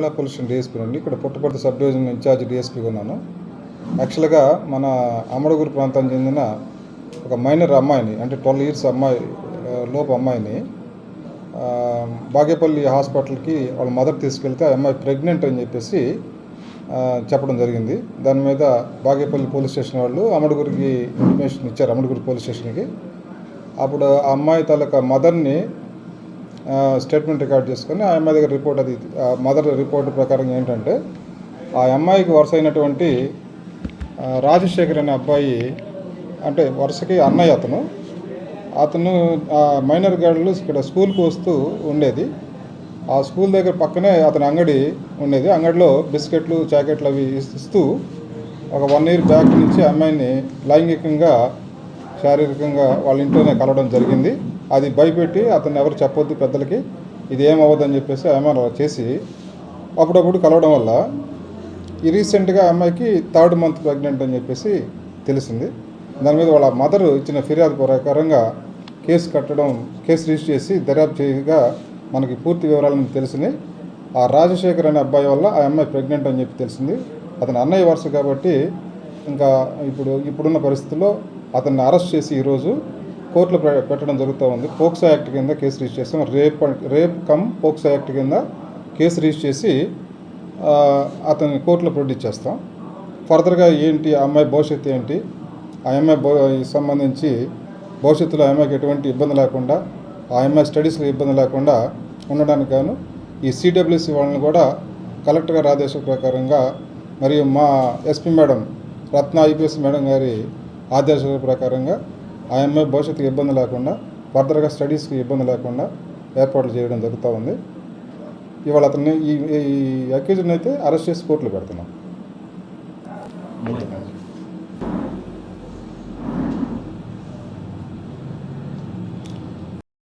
జిల్లా police station DSP అండి. ఇక్కడ పుట్టపర్తి సబ్ డివిజన్ ఇన్ఛార్జ్ డిఎస్పీగా ఉన్నాను. యాక్చువల్గా మన అమడుగురు ప్రాంతానికి చెందిన ఒక మైనర్ అమ్మాయిని, అంటే 12 years అమ్మాయి లోపు అమ్మాయిని బాగేపల్లి హాస్పిటల్కి వాళ్ళ మదర్ తీసుకెళ్తే ఆ అమ్మాయి ప్రెగ్నెంట్ అని చెప్పేసి చెప్పడం జరిగింది. దాని మీద బాగేపల్లి పోలీస్ స్టేషన్ వాళ్ళు అమడుగురికి ఇన్ఫర్మేషన్ ఇచ్చారు, అమడుగురు పోలీస్ స్టేషన్కి. అప్పుడు ఆ అమ్మాయి తాలూకా మదర్ని స్టేట్మెంట్ రికార్డ్ చేసుకొని ఆ అమ్మాయి దగ్గర రిపోర్ట్, అది మదర్ రిపోర్ట్ ప్రకారం ఏంటంటే ఆ అమ్మాయికి వరుస అయినటువంటి రాజశేఖర్ అనే అబ్బాయి, అంటే వరుసకి అన్నయ్య అతను మైనర్ గర్ల్ ఇక్కడ స్కూల్కి వస్తూ ఉండేది. ఆ స్కూల్ దగ్గర పక్కనే అతని అంగడి ఉండేది. అంగడిలో బిస్కెట్లు, చాకెట్లు అవి ఇస్తూ ఒక 1 year బ్యాక్ నుంచి అమ్మాయిని లైంగికంగా, శారీరకంగా వాళ్ళ ఇంట్లోనే కలవడం జరిగింది. అది భయపెట్టి అతను ఎవరు చెప్పొద్దు పెద్దలకి, ఇది ఏమవ్వదని చెప్పేసి అమ్మాయి అలా చేసి అప్పుడప్పుడు కలవడం వల్ల ఈ రీసెంట్గా అమ్మాయికి 3rd month ప్రెగ్నెంట్ అని చెప్పేసి తెలిసింది. దాని మీద వాళ్ళ మదర్ ఇచ్చిన ఫిర్యాదు ప్రకారంగా కేసు రిజిస్టర్ చేసి దర్యాప్తు చేయగా మనకి పూర్తి వివరాలను తెలిసినాయి. ఆ రాజశేఖర్ అనే అబ్బాయి వల్ల ఆ అమ్మాయి ప్రెగ్నెంట్ అని చెప్పి తెలిసింది. అతను అన్నయ్య వరుస కాబట్టి ఇంకా ఇప్పుడున్న పరిస్థితుల్లో అతన్ని అరెస్ట్ చేసి ఈరోజు కోర్టులో పెట్టడం జరుగుతూ ఉంది. పోక్సో యాక్ట్ కింద కేసు రిజిస్టర్ చేస్తాం. రేప్ కమ్ పోక్సో యాక్ట్ కింద కేసు రిజిస్టర్ చేసి అతన్ని కోర్టులో ప్రొడ్యూస్ చేస్తాం. ఫర్దర్గా ఏంటి, ఆ అమ్మాయి భవిష్యత్తు ఏంటి, ఆ అమ్మాయి సంబంధించి భవిష్యత్తులో ఆ అమ్మాయికి ఎటువంటి ఇబ్బంది లేకుండా, ఆ అమ్మాయి స్టడీస్లో ఇబ్బంది లేకుండా ఉండడానికి గాను ఈ సిడబ్ల్యూసి వాళ్ళని కూడా కలెక్టర్ గారి ఆదేశం ప్రకారంగా మరియు మా ఎస్పీ మేడం రత్న ఐపీఎస్ మేడం గారి ఆదేశాల ప్రకారంగా ఆ అమ్మాయి భవిష్యత్తుకి ఇబ్బంది లేకుండా, ఫర్దర్గా స్టడీస్కి ఇబ్బంది లేకుండా ఏర్పాట్లు చేయడం జరుగుతూ ఉంది. ఇవాళ అతన్ని ఈ అక్యూజ్ని అయితే అరెస్ట్ చేసి కోర్టులో పెడుతున్నాం.